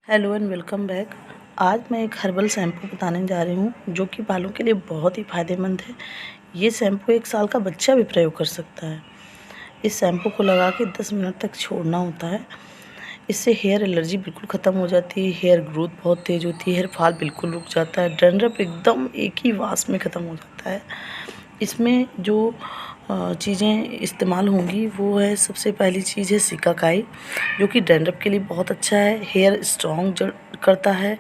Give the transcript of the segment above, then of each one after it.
Hello and welcome back. आज मैं एक हर्बल शैम्पू बताने जा रही हूँ जो कि बालों के लिए बहुत ही फ़ायदेमंद है। ये शैम्पू 1 साल का बच्चा भी प्रयोग कर सकता है। इस शैम्पू को लगा के 10 मिनट तक छोड़ना होता है। इससे हेयर एलर्जी बिल्कुल ख़त्म हो जाती है, हेयर ग्रोथ बहुत तेज़ होती है, हेयर फॉल बिल्कुल रुक जाता है, डैंड्रफ एकदम एक ही वाश में ख़त्म हो जाता है। इसमें जो चीज़ें इस्तेमाल होंगी वो है, सबसे पहली चीज़ है सिकाकाई, जो कि डैंड्रफ के लिए बहुत अच्छा है, हेयर स्ट्रॉन्ग करता है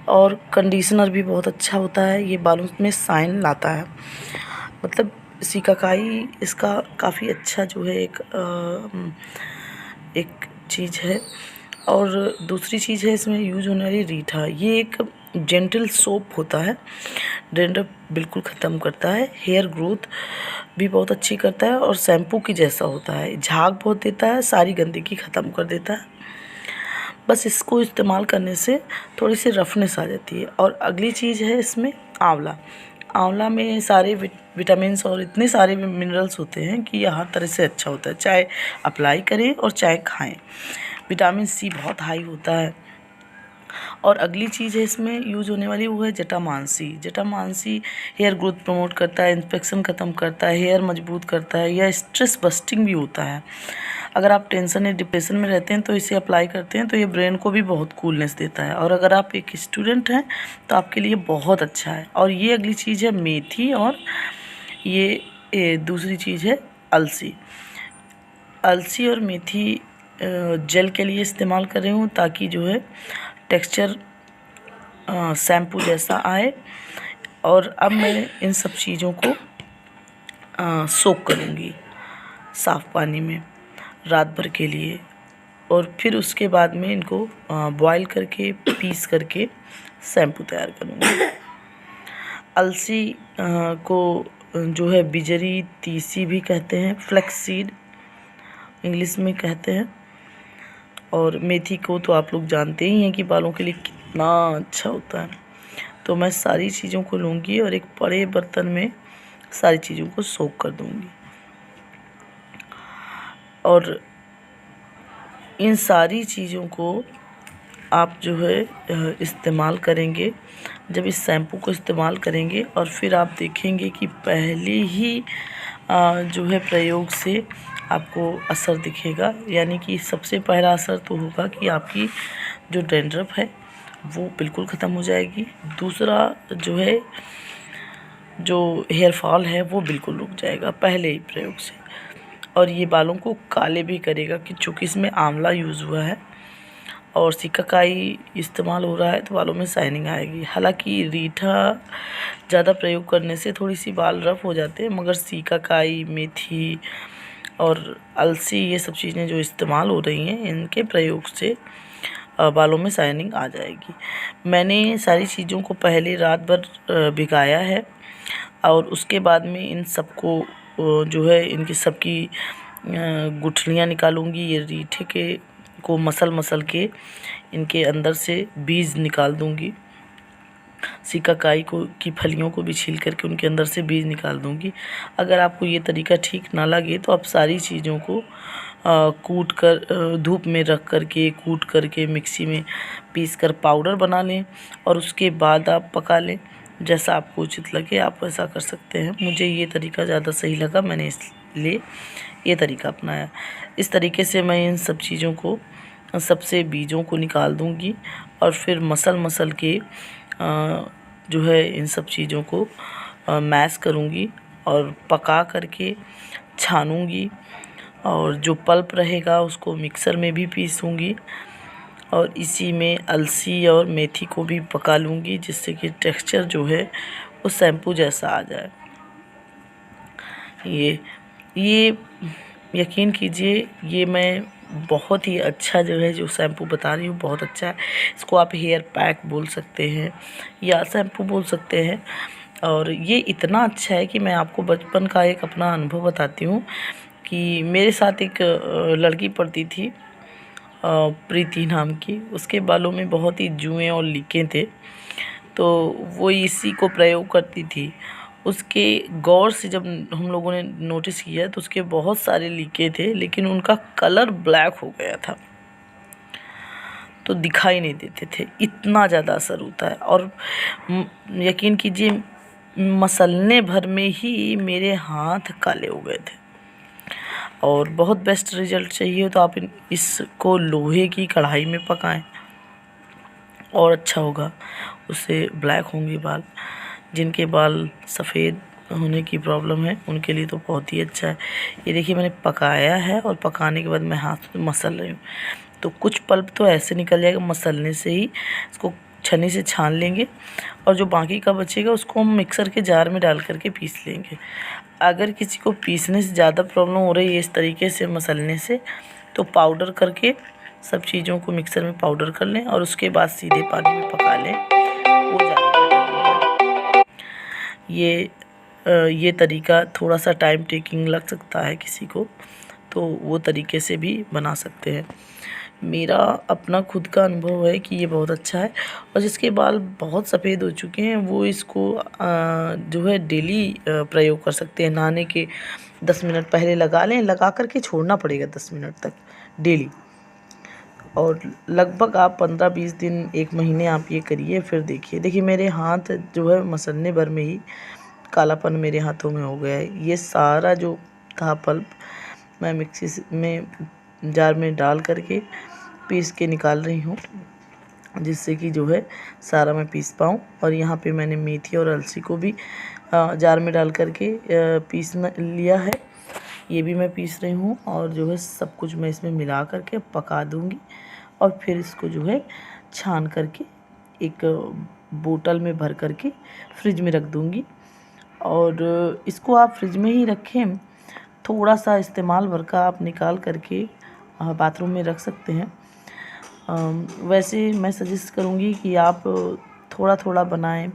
और कंडीशनर भी बहुत अच्छा होता है। ये बालों में शाइन लाता है। मतलब सिकाकाई इसका काफ़ी अच्छा जो है एक चीज़ है। और दूसरी चीज़ है इसमें यूज होने वाली रीठा। ये एक जेंटल सोप होता है, डैंड्रफ बिल्कुल ख़त्म करता है, हेयर ग्रोथ भी बहुत अच्छी करता है और शैम्पू की जैसा होता है, झाग बहुत देता है, सारी गंदगी ख़त्म कर देता है। बस इसको इस्तेमाल करने से थोड़ी सी रफनेस आ जाती है। और अगली चीज़ है इसमें आंवला। आंवला में सारे विटामिन्स और इतने सारे मिनरल्स होते हैं कि यह हर तरह से अच्छा होता है, चाहे अप्लाई करें और चाहे खाएं। विटामिन सी बहुत हाई होता है। और अगली चीज़ है इसमें यूज होने वाली, वो है जटामांसी। जटामांसी हेयर ग्रोथ प्रमोट करता है, इन्फेक्शन ख़त्म करता है, हेयर मजबूत करता है, यह स्ट्रेस बस्टिंग भी होता है। अगर आप टेंशन या डिप्रेशन में रहते हैं तो इसे अप्लाई करते हैं तो ये ब्रेन को भी बहुत कूलनेस देता है। और अगर आप एक स्टूडेंट हैं तो आपके लिए बहुत अच्छा है। और ये अगली चीज़ है मेथी। और ये दूसरी चीज़ है अलसी। अलसी और मेथी जेल के लिए इस्तेमाल कर रही हूँ ताकि जो है टेक्सचर शैम्पू जैसा आए। और अब मैं इन सब चीज़ों को सोक करूँगी साफ़ पानी में रात भर के लिए। और फिर उसके बाद में इनको बॉईल करके पीस करके शैम्पू तैयार करूँगी। अलसी को जो है बिजरी तीसी भी कहते हैं, फ्लैक्स सीड इंग्लिश में कहते हैं। और मेथी को तो आप लोग जानते ही हैं कि बालों के लिए कितना अच्छा होता है। तो मैं सारी चीज़ों को लूँगी और एक बड़े बर्तन में सारी चीज़ों को सोक कर दूँगी। और इन सारी चीज़ों को आप जो है इस्तेमाल करेंगे। जब इस शैम्पू को इस्तेमाल करेंगे और फिर आप देखेंगे कि पहले ही जो है प्रयोग से आपको असर दिखेगा। यानी कि सबसे पहला असर तो होगा कि आपकी जो डैंड्रफ है वो बिल्कुल ख़त्म हो जाएगी। दूसरा जो है, जो हेयर फॉल है वो बिल्कुल रुक जाएगा पहले ही प्रयोग से। और ये बालों को काले भी करेगा कि चूँकि इसमें आंवला यूज़ हुआ है और सिकाकाई इस्तेमाल हो रहा है तो बालों में शाइनिंग आएगी। हालांकि रीठा ज़्यादा प्रयोग करने से थोड़ी सी बाल रफ हो जाते हैं, मगर सिकाकाई, मेथी और अलसी ये सब चीज़ें जो इस्तेमाल हो रही हैं इनके प्रयोग से बालों में शाइनिंग आ जाएगी। मैंने सारी चीज़ों को पहले रात भर भिगाया है और उसके बाद में इन सबको जो है इनकी सबकी गुठलियाँ निकालूंगी। ये रीठे के को मसल के इनके अंदर से बीज निकाल दूंगी। सिकाकाई को की फलियों को भी छील करके उनके अंदर से बीज निकाल दूंगी। अगर आपको ये तरीका ठीक ना लगे तो आप सारी चीज़ों को कूट कर धूप में रख करके कूट करके मिक्सी में पीस कर पाउडर बना लें और उसके बाद आप पका लें। जैसा आपको उचित लगे आप वैसा कर सकते हैं। मुझे ये तरीका ज़्यादा सही लगा, मैंने इसलिए ये तरीका अपनाया। इस तरीके से मैं इन सब चीज़ों को, सबसे बीजों को निकाल दूंगी और फिर मसल के जो है इन सब चीज़ों को मैश करूंगी और पका करके छानूंगी। और जो पल्प रहेगा उसको मिक्सर में भी पीसूंगी और इसी में अलसी और मेथी को भी पका लूँगी, जिससे कि टेक्सचर जो है वो शैम्पू जैसा आ जाए। ये यकीन कीजिए, ये मैं बहुत ही अच्छा जो है जो शैम्पू बता रही हूँ बहुत अच्छा है। इसको आप हेयर पैक बोल सकते हैं या शैम्पू बोल सकते हैं। और ये इतना अच्छा है कि मैं आपको बचपन का एक अपना अनुभव बताती हूँ कि मेरे साथ एक लड़की पढ़ती थी, प्रीति नाम की। उसके बालों में बहुत ही जुएँ और लीकें थे, तो वो इसी को प्रयोग करती थी। उसके गौर से जब हम लोगों ने नोटिस किया तो उसके बहुत सारे लीकें थे, लेकिन उनका कलर ब्लैक हो गया था। तो दिखाई नहीं देते थे, इतना ज़्यादा असर होता है। और यकीन कीजिए मसलने भर में ही मेरे हाथ काले हो गए थे। और बहुत बेस्ट रिजल्ट चाहिए तो आप इसको लोहे की कढ़ाई में पकाएं और अच्छा होगा, उससे ब्लैक होंगे बाल। जिनके बाल सफ़ेद होने की प्रॉब्लम है उनके लिए तो बहुत ही अच्छा है। ये देखिए मैंने पकाया है और पकाने के बाद मैं हाथ में मसल रही हूँ, तो कुछ पल्प तो ऐसे निकल जाएगा मसलने से ही। इसको छन्नी से छान लेंगे और जो बाकी का बचेगा उसको हम मिक्सर के जार में डाल करके पीस लेंगे। अगर किसी को पीसने से ज़्यादा प्रॉब्लम हो रही है इस तरीके से मसलने से, तो पाउडर करके सब चीज़ों को मिक्सर में पाउडर कर लें और उसके बाद सीधे पानी में पका लें, वो ज़्यादा बेटर होगा। ये तरीका थोड़ा सा टाइम टेकिंग लग सकता है किसी को, तो वो तरीके से भी बना सकते हैं। मेरा अपना खुद का अनुभव है कि ये बहुत अच्छा है। और जिसके बाल बहुत सफ़ेद हो चुके हैं वो इसको जो है डेली प्रयोग कर सकते हैं। नहाने के 10 मिनट पहले लगा लें, लगा कर के छोड़ना पड़ेगा 10 मिनट तक डेली। और लगभग आप 15-20 दिन 1 महीने आप ये करिए, फिर देखिए मेरे हाथ जो है मसलने भर में ही कालापन मेरे हाथों में हो गया है। ये सारा जो था पल्प मैं मिक्सी में जार में डाल करके पीस के निकाल रही हूँ, जिससे कि जो है सारा मैं पीस पाऊँ। और यहाँ पे मैंने मेथी और अलसी को भी जार में डाल करके पीस लिया है, ये भी मैं पीस रही हूँ। और जो है सब कुछ मैं इसमें मिला करके पका दूँगी और फिर इसको जो है छान करके एक बोतल में भर करके फ्रिज में रख दूँगी। और इसको आप फ्रिज में ही रखें, थोड़ा सा इस्तेमाल भर का आप निकाल करके बाथरूम में रख सकते हैं। वैसे मैं सजेस्ट करूँगी कि आप थोड़ा थोड़ा बनाएं,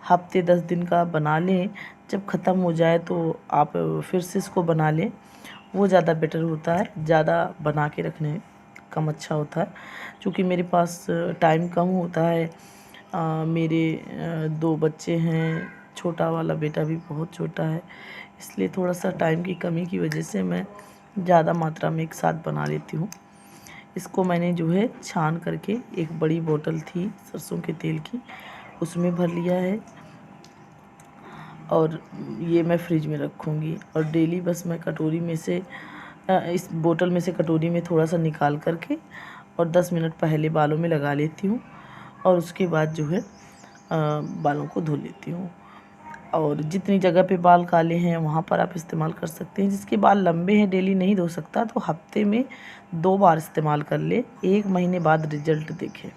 हफ्ते 10 दिन का बना लें, जब ख़त्म हो जाए तो आप फिर से इसको बना लें, वो ज़्यादा बेटर होता है। ज़्यादा बना के रखने कम अच्छा होता है, क्योंकि मेरे पास टाइम कम होता है। मेरे 2 बच्चे हैं, छोटा वाला बेटा भी बहुत छोटा है, इसलिए थोड़ा सा टाइम की कमी की वजह से मैं ज़्यादा मात्रा में एक साथ बना लेती हूँ। इसको मैंने जो है छान करके एक बड़ी बोतल थी सरसों के तेल की, उसमें भर लिया है और ये मैं फ्रिज में रखूँगी। और डेली बस मैं कटोरी में से इस बोतल में से कटोरी में थोड़ा सा निकाल करके और 10 मिनट पहले बालों में लगा लेती हूँ और उसके बाद जो है बालों को धो लेती हूँ। और जितनी जगह पे बाल काले हैं वहाँ पर आप इस्तेमाल कर सकते हैं। जिसके बाल लंबे हैं डेली नहीं धो सकता तो हफ्ते में 2 बार इस्तेमाल कर ले, 1 महीने बाद रिजल्ट देखें।